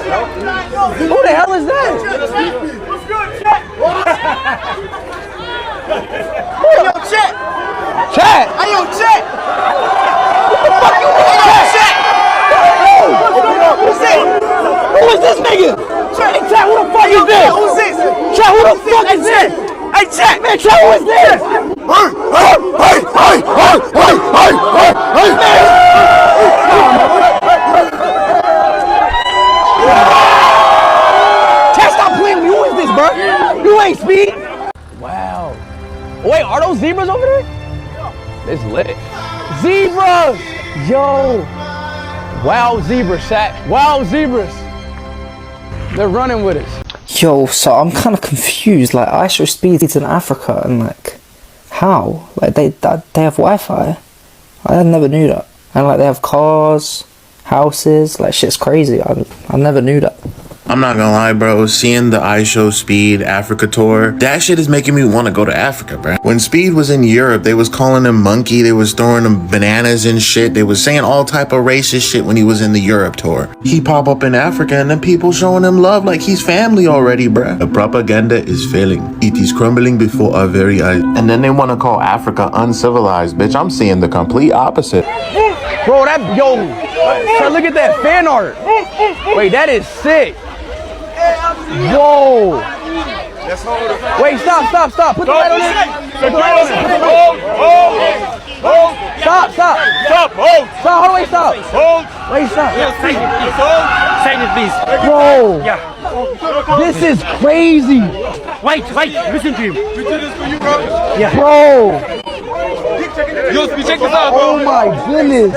Who the hell is that? What's good, Chat? Hey, yo, Chat. Chat. Hey, yo, Chat. What the fuck you mean, Chat? Who's this? Who is this nigga? Chat, hey, Chat, who the fuck is this? Who's this? Chat, who the fuck is this? Hey, Chat. Man, Chat, who is this? Chat, stop playing with me. Who is this, bro? You ain't Speed. Wow. Wait, are those zebras over there? It's lit. Zebras! Yo. Wow, zebras, Chat. Wow, zebras. They're running with us. Yo, so I'm kind of confused. Like, IShowSpeed is in Africa, and like, how? Like, they have Wi-Fi. I never knew that. And like, they have cars, houses. Like, shit's crazy. I never knew that. I'm not gonna lie, bro. Seeing the IShowSpeed Africa tour, that shit is making me want to go to Africa, bro. When Speed was in Europe, they was calling him monkey. They was throwing him bananas and shit. They was saying all type of racist shit when he was in the Europe tour. He pop up in Africa and then people showing him love like he's family already, bro. The propaganda is failing. It is crumbling before our very eyes. And then they want to call Africa uncivilized, bitch. I'm seeing the complete opposite. Bro, that, yo, so look at that fan art. Wait, that is sick. Whoa. Wait, stop. Put the light on it. Put the light on it. Hold. Stop. Hold. Stop, hold, wait, stop. Hold. Wait, stop. Sign it, please. Bro, Yeah. this is crazy. Wait. Listen to him. We do this for you, bro. Yeah. Bro. Yo, check this out, bro. Oh my goodness.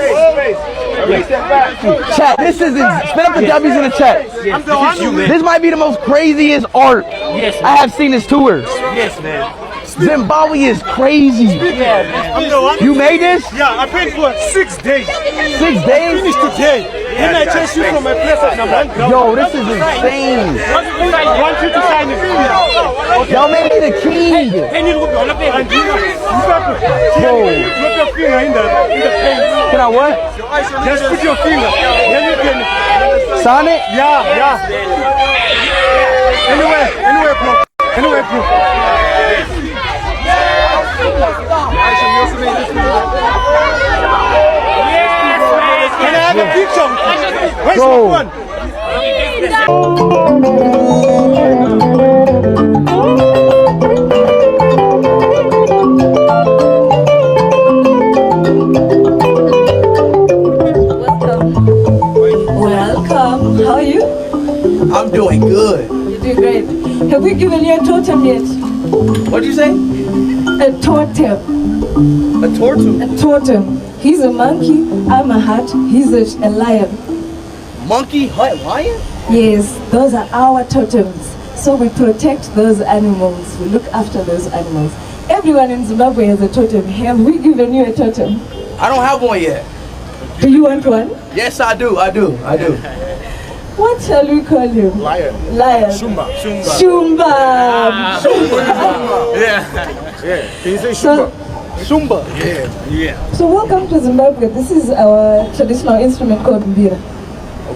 Chat, this is spin up the W's in the chat. This might be the most craziest art I have seen this tour. Yes, man. Zimbabwe is crazy. Yeah, man. You made this? Yeah, I paid for 6 days. 6 days? Finished today. Then I changed you from my place at number 1. Yo, this is insane. I want you to sign it. Y'all made me the king. Bro. Drop your finger in the pen. Can I what? Just put your finger. Then you can Sign it? Yeah. Anywhere, bro. Can I have a picture? Where's Bro. my one? Welcome. How are you? I'm doing good. You're doing great. Have we given you a totem yet? What'd you say? A totem. A tortu? A totem. He's a monkey. I'm a hut. He's a lion. Monkey, hut, lion? Yes, those are our totems. So we protect those animals. We look after those animals. Everyone in Zimbabwe has a totem. Have we given you a totem? I don't have one yet. Do you want one? Yes, I do. What shall we call him? Lion. Shumba. Yeah. Can you say So, Shumba? Yeah. so welcome to Zimbabwe. This is our traditional instrument called mbira.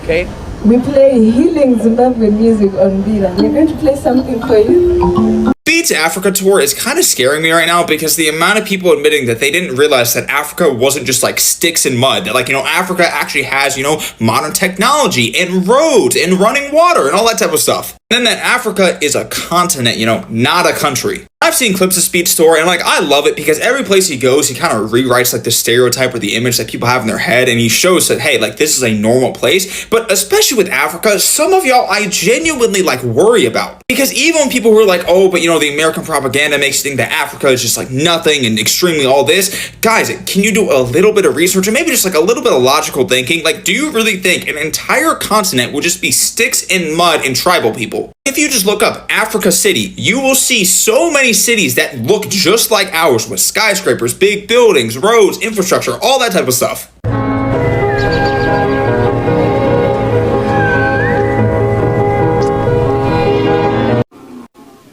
Okay. We play healing Zimbabwean music on mbira. We're going to play something for you. Speed's Africa tour is kind of scaring me right now because the amount of people admitting that they didn't realize that Africa wasn't just like sticks and mud, that like, Africa actually has, modern technology and roads and running water and all that type of stuff. And then that Africa is a continent, not a country. I've seen clips of Speed's tour and I love it because every place he goes, he kind of rewrites the stereotype or the image that people have in their head, and he shows that, hey, this is a normal place. But especially with Africa, some of y'all I genuinely worry about, because even when people were like, oh, but the American propaganda makes you think that Africa is just nothing and extremely all this. Guys, can you do a little bit of research or maybe just a little bit of logical thinking? Do you really think an entire continent would just be sticks and mud and tribal people? If you just look up Africa City, you will see so many cities that look just like ours, with skyscrapers, big buildings, roads, infrastructure, all that type of stuff.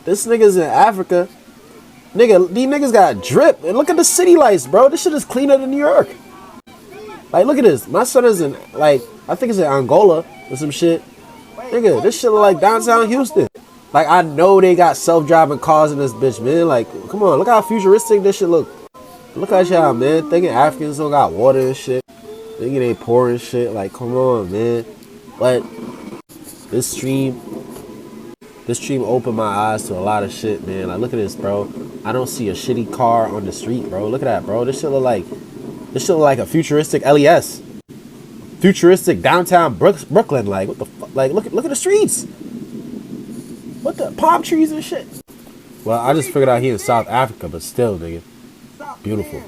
This nigga's in Africa. Nigga, these niggas got drip. And look at the city lights, bro. This shit is cleaner than New York. Look at this. My son is in, I think it's in Angola or some shit. Nigga, this shit look like downtown Houston. Like, I know they got self-driving cars in this bitch, man. Like, come on, look how futuristic this shit look. Look at y'all, man. Thinking Africans don't got water and shit. Thinking they poor and shit. Like, come on, man. But this stream opened my eyes to a lot of shit, man. Like, look at this, bro. I don't see a shitty car on the street, bro. Look at that, bro. This shit look like a futuristic LES. Futuristic downtown Brooklyn. Like, what the fuck? Like, look at the streets. What the palm trees and shit. Well, I just figured out here in South Africa, but still, nigga, beautiful.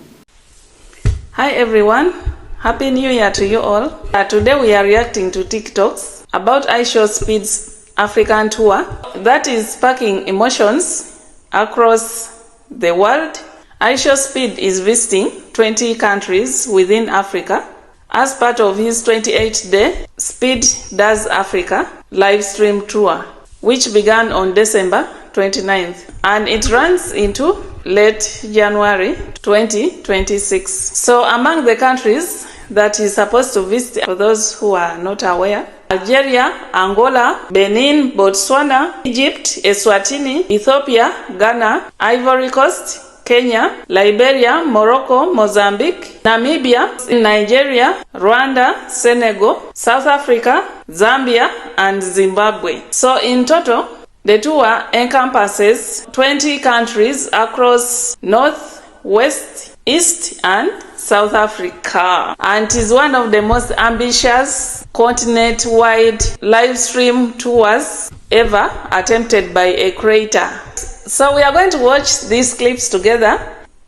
Hi everyone, Happy New Year to you all. Today we are reacting to TikToks about IShowSpeed's African tour that is sparking emotions across the world. IShowSpeed is visiting 20 countries within Africa as part of his 28-day Speed Does Africa live stream tour, which began on December 29th, and it runs into late January 2026. So among the countries that he's supposed to visit, for those who are not aware, Algeria, Angola, Benin, Botswana, Egypt, Eswatini, Ethiopia, Ghana, Ivory Coast, Kenya, Liberia, Morocco, Mozambique, Namibia, Nigeria, Rwanda, Senegal, South Africa, Zambia, and Zimbabwe. So in total, the tour encompasses 20 countries across North, West, East, and South Africa, and is one of the most ambitious continent-wide live stream tours ever attempted by a creator. So we are going to watch these clips together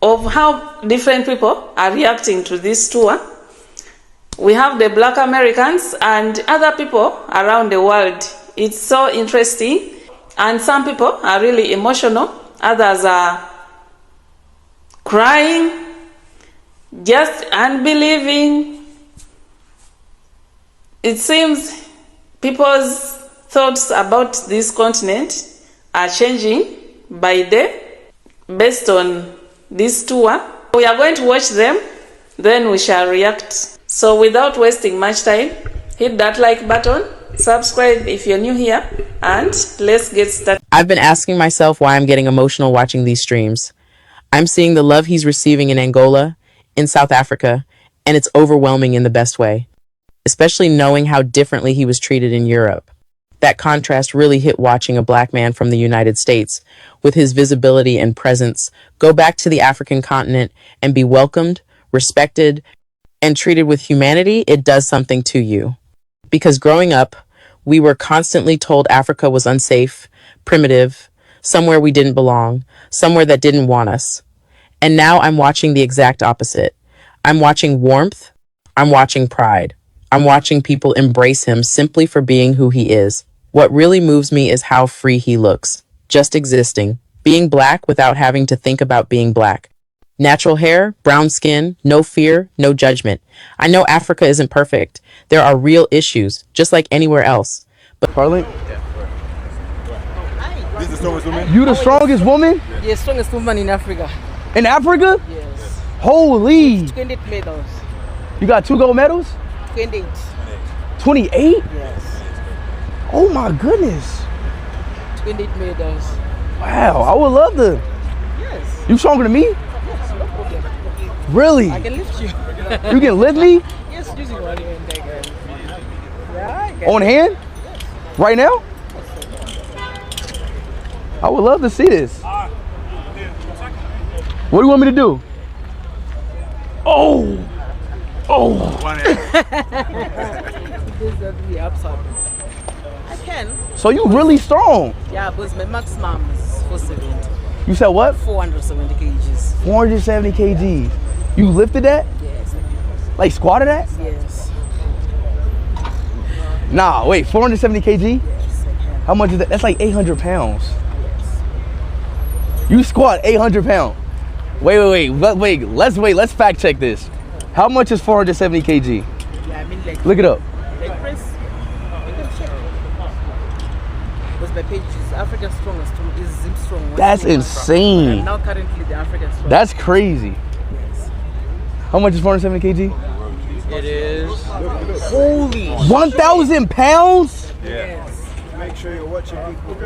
of how different people are reacting to this tour. We have the Black Americans and other people around the world. It's so interesting, and some people are really emotional, others are crying, just unbelieving. It seems people's thoughts about this continent are changing by day based on this tour. We are going to watch them, then we shall react. So without wasting much time, hit that like button, subscribe if you're new here, and let's get started. I've been asking myself why I'm getting emotional watching these streams. I'm seeing the love he's receiving in Angola, in South Africa, and it's overwhelming in the best way, especially knowing how differently he was treated in Europe. That contrast really hit watching a black man from the United States, with his visibility and presence, go back to the African continent and be welcomed, respected, and treated with humanity. It does something to you. Because growing up, we were constantly told Africa was unsafe, primitive, somewhere we didn't belong, somewhere that didn't want us. And now I'm watching the exact opposite. I'm watching warmth. I'm watching pride. I'm watching people embrace him simply for being who he is. What really moves me is how free he looks, just existing, being black without having to think about being black. Natural hair, brown skin, no fear, no judgment. I know Africa isn't perfect. There are real issues, just like anywhere else. But Carlin, This is the strongest woman? you the strongest woman The strongest woman in Africa. in Africa? Yes. Holy! 28 medals. You got 2 gold medals? 28. 28? Yes. Oh my goodness! 28 medals. Wow, I would love to. Yes. You stronger than me? Yes, no problem. Really? I can lift you. You can lift me Yes, using one hand. Yeah, I can. on hand right now? I would love to see this. What do you want me to do? Oh! Oh! This is the upside. I can. So you really strong? Yeah, but my maximum is 470. You said what? 470 kgs. 470 kgs. You lifted that? Yes. Like squatted that? Yes. Nah, wait, 470 kg? Yes, I can. How much is that? That's like 800 pounds. You squat 800 pounds. Wait, let's fact check this. How much is 470 kg? Yeah, I mean like. Look it up. Leg press. You can check. Because my page is African strongest is Zim strong. That's insane. I'm now currently the African strong. That's crazy. Yes. How much is 470 kg? It is. Holy. 1,000 pounds? Yes. Make sure you're watching people.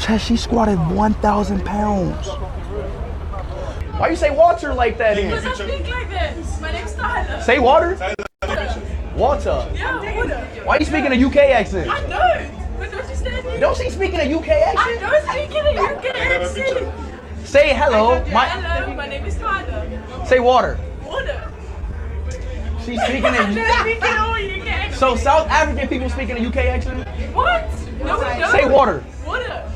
Chad, she squatted 1,000 pounds. Why you say water like that? Because I speak like this. My name's Tyler. Say water? Water? Yeah, water. Why you speaking a UK accent? I don't. But don't you say Don't she speak in a UK accent? I don't speak in a UK accent. Say hello. Hello, my name is Tyler. Say water. Water. She's speaking I in. don't speak in all UK accent. So South African people speak in a UK accent? What? No, we don't. Say water. Water.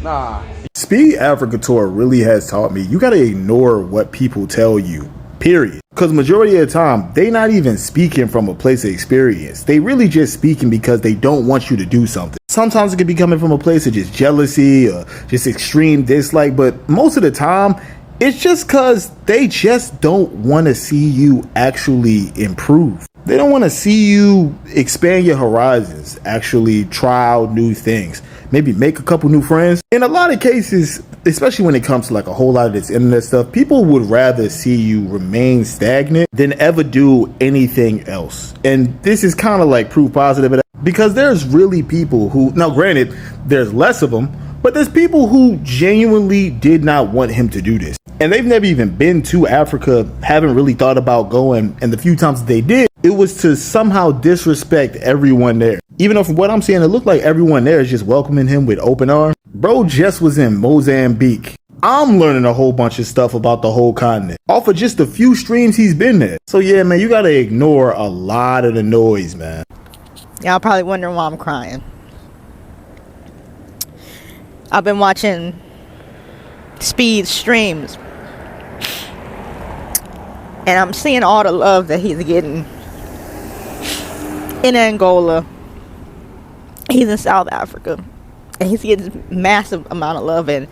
Nah. Speed Africa Tour really has taught me you gotta ignore what people tell you, period. Because majority of the time, they not even speaking from a place of experience. They really just speaking because they don't want you to do something. Sometimes it could be coming from a place of just jealousy or just extreme dislike, but most of the time, it's just because they just don't want to see you actually improve. They don't want to see you expand your horizons, actually try out new things, maybe make a couple new friends. In a lot of cases, especially when it comes to like a whole lot of this internet stuff, people would rather see you remain stagnant than ever do anything else. And this is kind of like proof positive of that, because there's really people who, now granted, there's less of them, but there's people who genuinely did not want him to do this. And they've never even been to Africa, haven't really thought about going, and the few times that they did, it was to somehow disrespect everyone there. Even though from what I'm seeing, it looked like everyone there is just welcoming him with open arms. Bro just was in Mozambique. I'm learning a whole bunch of stuff about the whole continent off of just a few streams he's been there. So yeah, man, you gotta ignore a lot of the noise, man. Y'all probably wondering why I'm crying. I've been watching Speed streams, and I'm seeing all the love that he's getting in Angola. He's in South Africa, and he's getting massive amount of love, and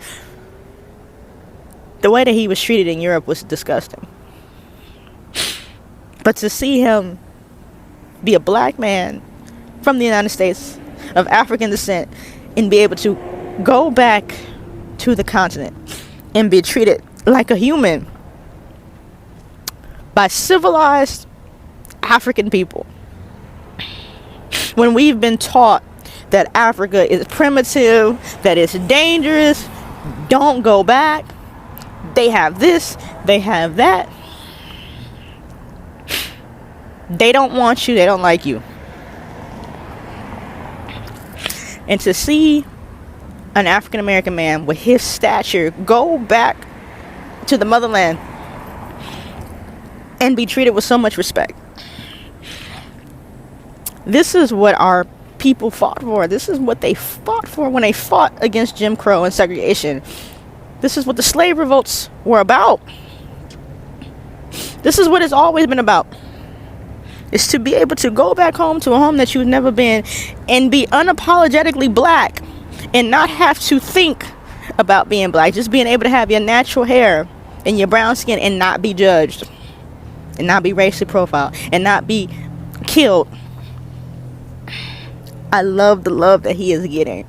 the way that he was treated in Europe was disgusting. But to see him be a black man from the United States of African descent and be able to go back to the continent and be treated like a human by civilized African people, when we've been taught that Africa is primitive, that it's dangerous, don't go back, they have this, they have that, they don't want you, they don't like you. And to see an African American man with his stature go back to the motherland and be treated with so much respect. This is what our people fought for. This is what they fought for when they fought against Jim Crow and segregation. This is what the slave revolts were about. This is what it's always been about. It's to be able to go back home to a home that you've never been and be unapologetically black and not have to think about being black. Just being able to have your natural hair and your brown skin and not be judged and not be racially profiled and not be killed. I love the love that he is getting.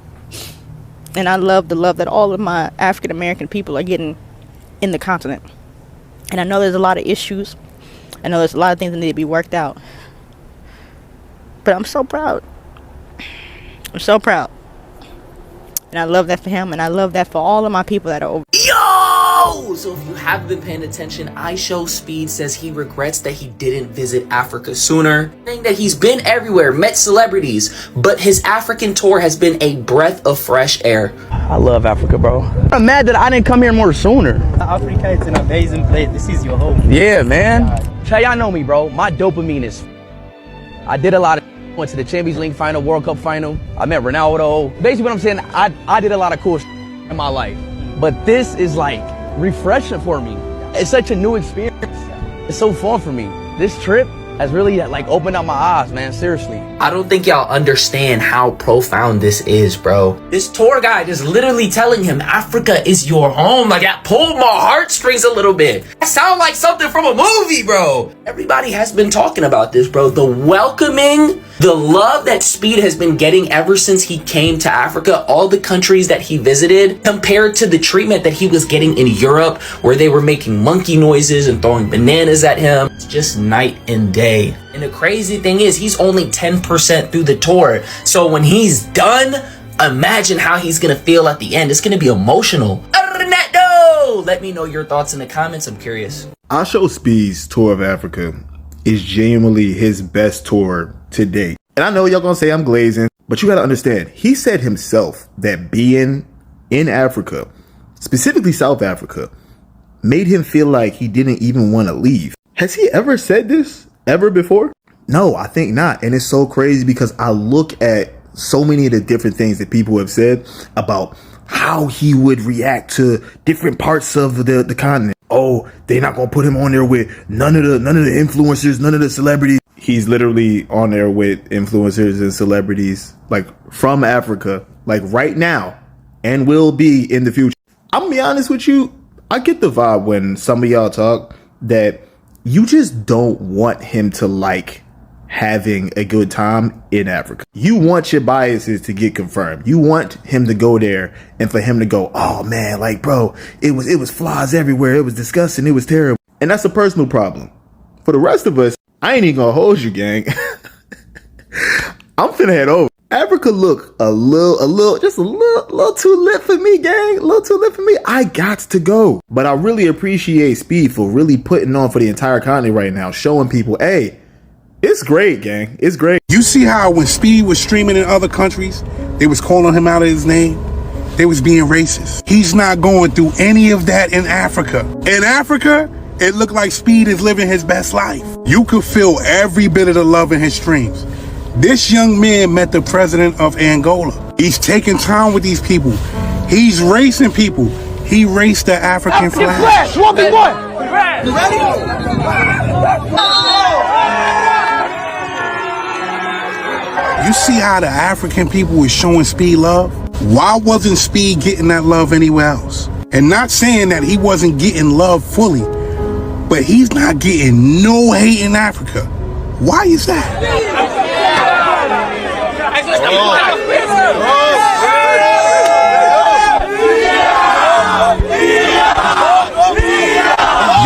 And I love the love that all of my African American people are getting in the continent. And I know there's a lot of issues. I know there's a lot of things that need to be worked out. But I'm so proud. I'm so proud. And I love that for him, and I love that for all of my people that are over. Yo! So if you have been paying attention, IShowSpeed says he regrets that he didn't visit Africa sooner, saying that he's been everywhere, met celebrities, but his African tour has been a breath of fresh air. I love Africa, bro. I'm mad that I didn't come here more sooner. Africa is an amazing place. This is your home. Yeah, man. Chay, y'all know me, bro. My dopamine is... I did a lot of... Went to the Champions League final, World Cup final. I met Ronaldo. Basically what I'm saying, I did a lot of cool in my life. But this is like refreshing for me. It's such a new experience. It's so fun for me. This trip has really like opened up my eyes, man, seriously. I don't think y'all understand how profound this is, bro. This tour guide is literally telling him Africa is your home. Like, that pulled my heartstrings a little bit. That sounds like something from a movie, bro. Everybody has been talking about this, bro. The welcoming The love that Speed has been getting ever since he came to Africa, all the countries that he visited, compared to the treatment that he was getting in Europe, where they were making monkey noises and throwing bananas at him, it's just night and day. And the crazy thing is, he's only 10% through the tour. So when he's done, imagine how he's gonna feel at the end. It's gonna be emotional. Ernesto! Let me know your thoughts in the comments. I'm curious. IShowSpeed's tour of Africa is genuinely his best tour to date. And I know y'all gonna say I'm glazing, but you gotta understand, he said himself that being in Africa, specifically South Africa, made him feel like he didn't even want to leave. Has he ever said this ever before? No, I think not. And it's so crazy because I look at so many of the different things that people have said about how he would react to different parts of the continent. Oh, they're not gonna put him on there with none of the influencers, none of the celebrities. He's literally on there with influencers and celebrities like from Africa, like right now, and will be in the future. I'm gonna be honest with you, I get the vibe when some of y'all talk that you just don't want him to like having a good time in Africa. You want your biases to get confirmed. You want him to go there and for him to go, oh man, like bro, it was flies everywhere. It was disgusting. It was terrible. And that's a personal problem. For the rest of us, I ain't even gonna hold you, gang. I'm finna head over. Africa look a little too lit for me, gang. A little too lit for me. I got to go. But I really appreciate Speed for really putting on for the entire continent right now, showing people, hey, it's great, gang. It's great. You see how when Speed was streaming in other countries, they was calling him out of his name? They was being racist. He's not going through any of that in Africa. In Africa, it looked like Speed is living his best life. You could feel every bit of the love in his streams. This young man met the president of Angola. He's taking time with these people. He's racing people. He raced the African flag. You ready? You see how the African people is showing Speed love? Why wasn't Speed getting that love anywhere else? And not saying that he wasn't getting love fully, but he's not getting no hate in Africa. Why is that?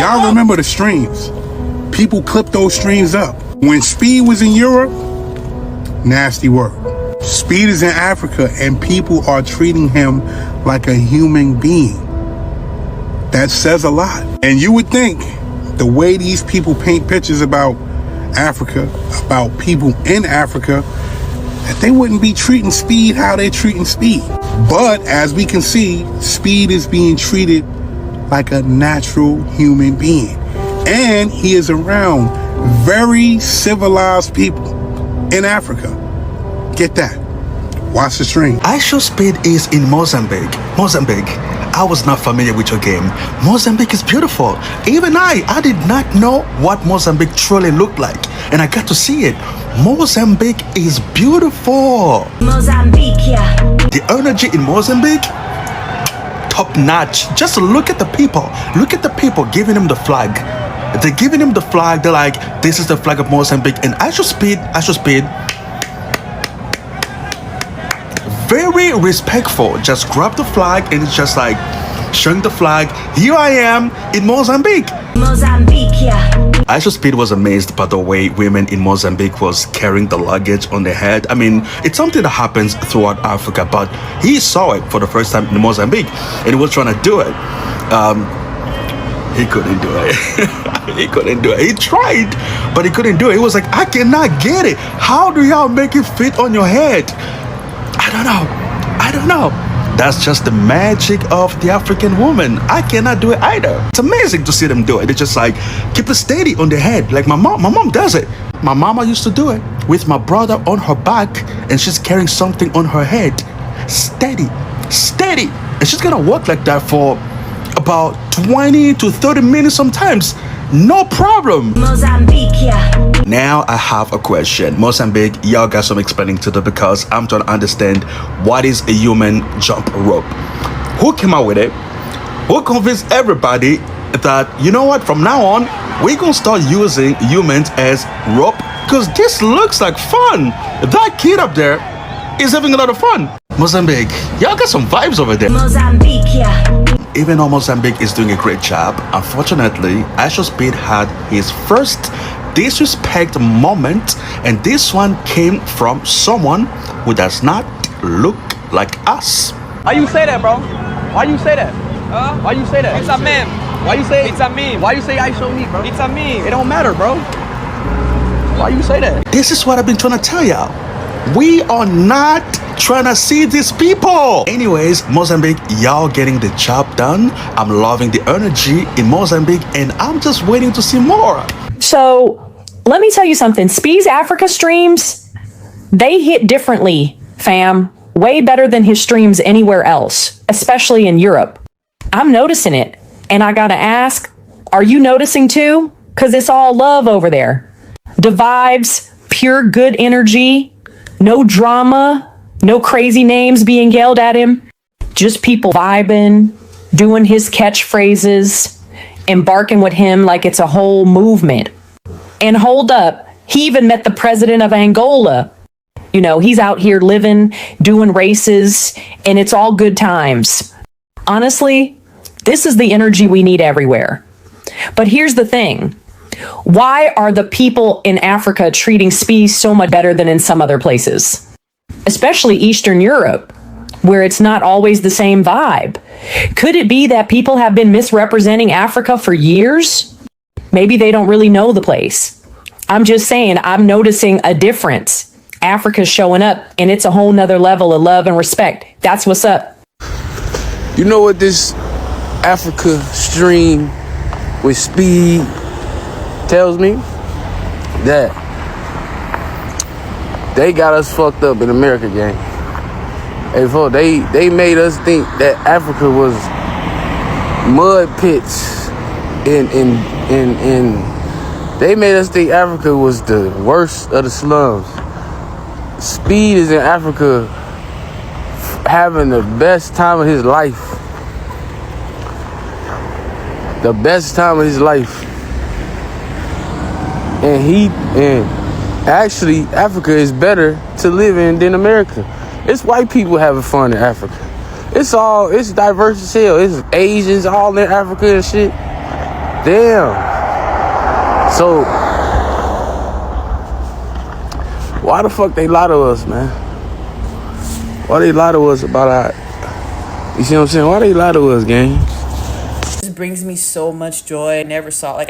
Y'all remember the streams? People clipped those streams up. When Speed was in Europe, nasty work. Speed is in Africa and people are treating him like a human being. That says a lot. And you would think the way these people paint pictures about Africa, about people in Africa, that they wouldn't be treating Speed how they're treating Speed. But as we can see, Speed is being treated like a natural human being. And he is around very civilized people in Africa. Get that. Watch the stream. IShowSpeed is in Mozambique. I was not familiar with your game. Mozambique is beautiful. Even I did not know what Mozambique truly looked like. And I got to see it. Mozambique is beautiful. Mozambique, yeah. The energy in Mozambique, top notch. Just look at the people. Look at the people giving him the flag. They're giving him the flag. They're like, this is the flag of Mozambique. And IShowSpeed, very respectful. Just grab the flag and it's just like showing the flag. Here I am in Mozambique. Mozambique, yeah. IShowSpeed was amazed by the way women in Mozambique was carrying the luggage on their head. I mean, it's something that happens throughout Africa, but he saw it for the first time in Mozambique and he was trying to do it. He couldn't do it. He couldn't do it. He tried, but he couldn't do it. He was like, I cannot get it. How do y'all make it fit on your head? I don't know. That's just the magic of the African woman. I cannot do it either. It's amazing to see them do it. They just like keep it steady on their head. Like my mom does it. My mama used to do it with my brother on her back and she's carrying something on her head. Steady. And she's gonna work like that for about 20 to 30 minutes sometimes. No problem. Mozambique, yeah. Now I have a question. Mozambique, y'all got some explaining to do because I'm trying to understand what is a human jump rope. Who came out with it? Who convinced everybody that, you know what, from now on, we gonna start using humans as rope, because this looks like fun. That kid up there is having a lot of fun. Mozambique, y'all got some vibes over there. Mozambique, yeah. Even though Mozambique is doing a great job, unfortunately, IShowSpeed had his first disrespect moment, and this one came from someone who does not look like us. Why you say that, bro? Why you say that? Why you say that? It's a meme. Why you say it's a meme? Why you say I show me, bro? It's a meme. It don't matter, bro. Why you say that? This is what I've been trying to tell y'all. We are not trying to see these people. Anyways, Mozambique, y'all getting the job done. I'm loving the energy in Mozambique, and I'm just waiting to see more. So let me tell you something. Speed's Africa streams, they hit differently, fam. Way better than his streams anywhere else, especially in Europe. I'm noticing it. And I gotta ask, are you noticing too? Because it's all love over there. The vibes, pure good energy, no drama, no crazy names being yelled at him. Just people vibing, doing his catchphrases, embarking with him like it's a whole movement. And hold up, he even met the president of Angola. You know, he's out here living, doing races, and it's all good times. Honestly, this is the energy we need everywhere. But here's the thing. Why are the people in Africa treating Speed so much better than in some other places? Especially Eastern Europe, where it's not always the same vibe. Could it be that people have been misrepresenting Africa for years? Maybe they don't really know the place. I'm just saying, I'm noticing a difference. Africa's showing up, and it's a whole nother level of love and respect. That's what's up. You know what this Africa stream with Speed tells me? That they got us fucked up in America, gang. Hey, folks, they made us think that Africa was mud pits they made us think Africa was the worst of the slums. Speed is in Africa having the best time of his life. The best time of his life. And actually Africa is better to live in than America. It's white people having fun in Africa. It's diverse as hell. It's Asians all in Africa and shit. Damn. So why the fuck they lie to us, man? Why they lie to us about our... You see what I'm saying? Why they lie to us, gang? This brings me so much joy. I never saw... Like,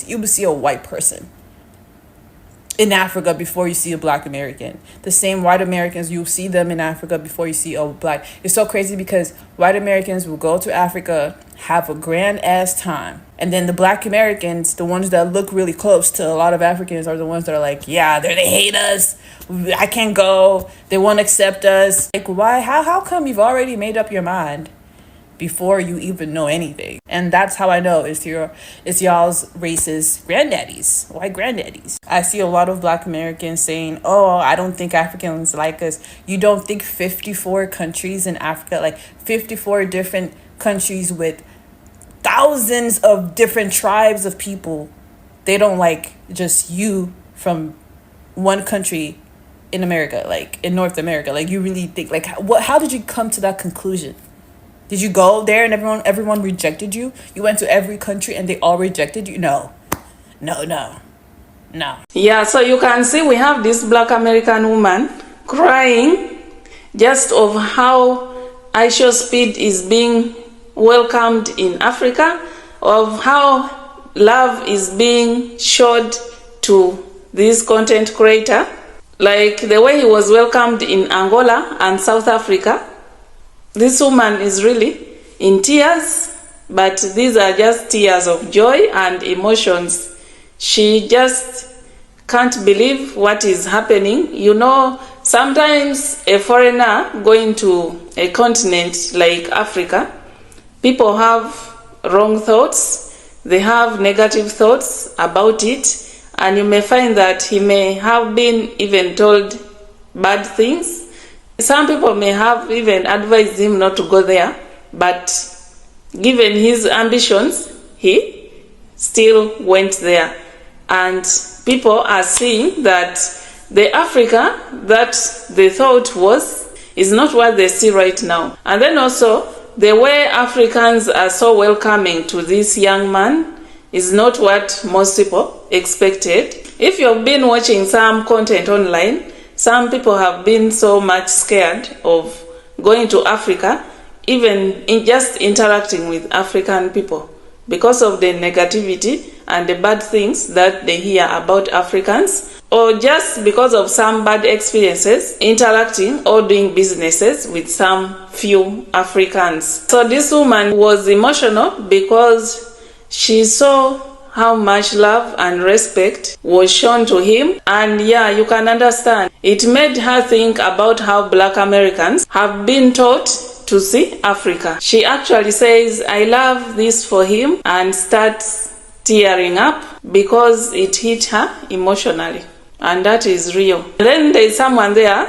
you would see a white person in Africa before you see a black American. The same white Americans, you see them in Africa before you see a black... It's so crazy because white Americans will go to Africa, have a grand ass time. And then the black Americans, the ones that look really close to a lot of Africans, are the ones that are like, yeah, they hate us. I can't go. They won't accept us. Like, why? How come you've already made up your mind before you even know anything? And that's how I know it's y'all's racist granddaddies, white granddaddies. I see a lot of black Americans saying, oh, I don't think Africans like us. You don't think 54 countries in Africa, like 54 different countries with thousands of different tribes of people, they don't like just you from one country in America, like in North America? Like, you really think, like, how did you come to that conclusion? Did you go there and everyone rejected you? You went to every country and they all rejected you? No. Yeah, so you can see we have this black American woman crying just of how IShowSpeed is being welcomed in Africa, of how love is being showed to this content creator, like the way he was welcomed in Angola and South Africa. This woman is really in tears, but these are just tears of joy and emotions. She just can't believe what is happening. You know, sometimes a foreigner going to a continent like Africa, people have wrong thoughts, they have negative thoughts about it, and you may find that he may have been even told bad things. Some people may have even advised him not to go there, but given his ambitions, he still went there. And people are seeing that the Africa that they thought is not what they see right now. And then also, the way Africans are so welcoming to this young man is not what most people expected. If you've been watching some content online, some people have been so much scared of going to Africa, even in just interacting with African people, because of the negativity and the bad things that they hear about Africans, or just because of some bad experiences interacting or doing businesses with some few Africans. So this woman was emotional because she saw how much love and respect was shown to him, and yeah, you can understand. It made her think about how Black Americans have been taught to see Africa. She actually says, I love this for him, and starts tearing up because it hit her emotionally. And that is real. Then there's someone there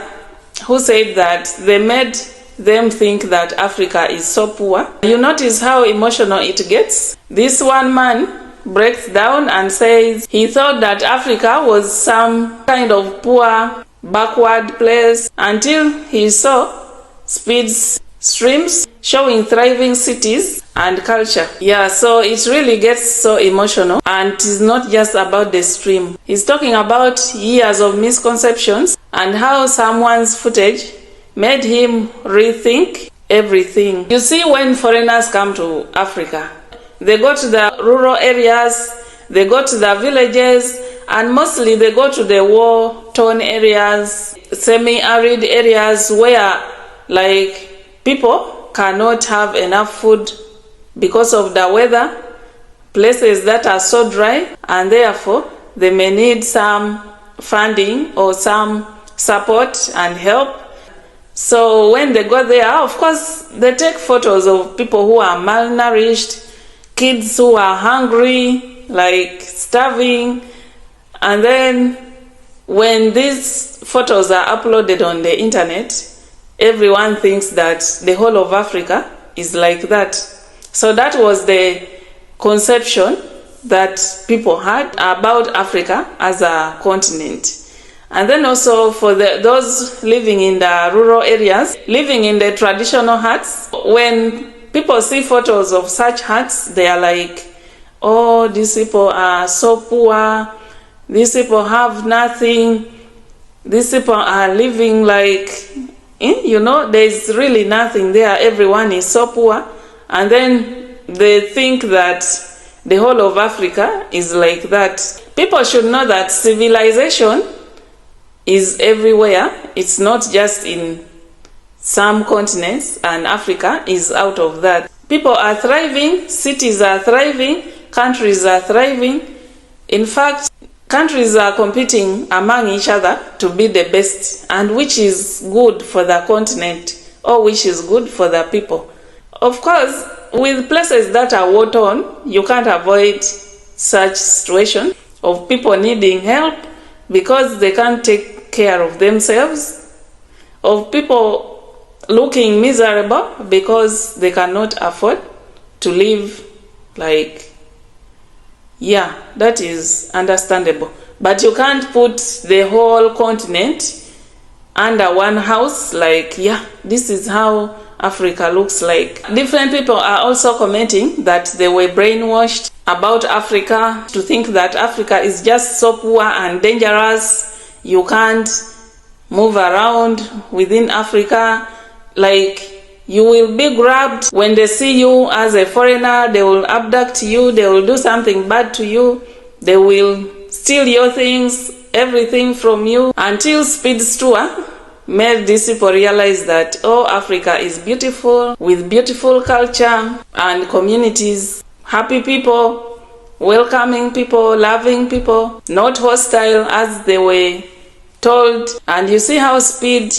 who said that they made them think that Africa is so poor. You notice how emotional it gets? This one man breaks down and says he thought that Africa was some kind of poor, backward place until he saw Speed's streams showing thriving cities and culture. Yeah, so it really gets so emotional, and it's not just about the stream. He's talking about years of misconceptions and how someone's footage made him rethink everything. You see, when foreigners come to Africa, they go to the rural areas, they go to the villages, and mostly they go to the war-torn areas, semi-arid areas where like people cannot have enough food because of the weather, places that are so dry, and therefore they may need some funding or some support and help. So when they go there, of course, they take photos of people who are malnourished, kids who are hungry, like starving, and then when these photos are uploaded on the internet, everyone thinks that the whole of Africa is like that. So that was the conception that people had about Africa as a continent. And then also for those living in the rural areas, living in the traditional huts, when people see photos of such huts, they are like, oh, these people are so poor, these people have nothing, these people are living like, there's really nothing there, everyone is so poor. And then they think that the whole of Africa is like that. People should know that civilization is everywhere. It's not just in some continents, and Africa is out of that. People are thriving, cities are thriving, countries are thriving. In fact, countries are competing among each other to be the best, and which is good for the continent, or which is good for the people. Of course, with places that are war-torn, you can't avoid such situation of people needing help because they can't take care of themselves, of people looking miserable because they cannot afford to live like, yeah, that is understandable. But you can't put the whole continent under one house like, yeah, this is how Africa looks like. Different people are also commenting that they were brainwashed about Africa to think that Africa is just so poor and dangerous. You can't move around within Africa. Like, you will be grabbed when they see you as a foreigner. They will abduct you. They will do something bad to you. They will steal your things, everything from you, until Speed's tour made these people realize that, oh, Africa is beautiful, with beautiful culture and communities, happy people, welcoming people, loving people, not hostile as they were told. And you see how Speed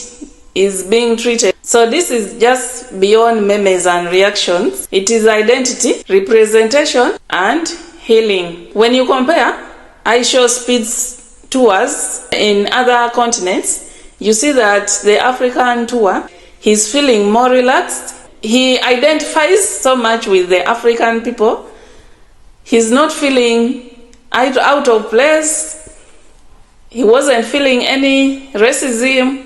is being treated. So this is just beyond memes and reactions. It is identity, representation, and healing. When you compare IShowSpeed's tours in other continents, you see that the African tour, he's feeling more relaxed. He identifies so much with the African people. He's not feeling out of place. He wasn't feeling any racism.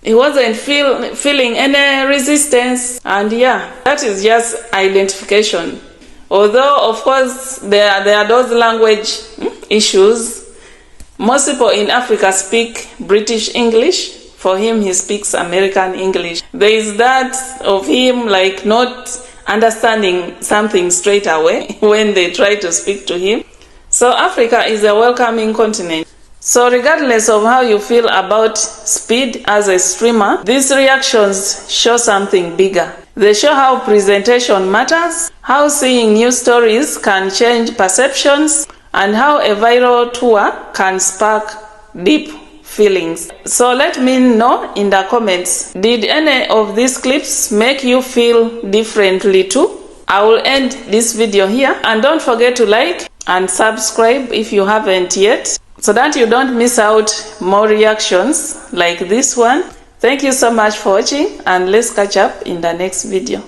He wasn't feeling any resistance. And yeah, that is just identification. Although, of course, there are those language issues. Most people in Africa speak British English. For him, he speaks American English. There is that of him like not understanding something straight away when they try to speak to him. So Africa is a welcoming continent. So regardless of how you feel about Speed as a streamer, these reactions show something bigger. They show how presentation matters, how seeing new stories can change perceptions, and how a viral tour can spark deep feelings. So let me know in the comments, did any of these clips make you feel differently too? I will end this video here, and don't forget to like and subscribe if you haven't yet, so that you don't miss out more reactions like this one. Thank you so much for watching, and let's catch up in the next video.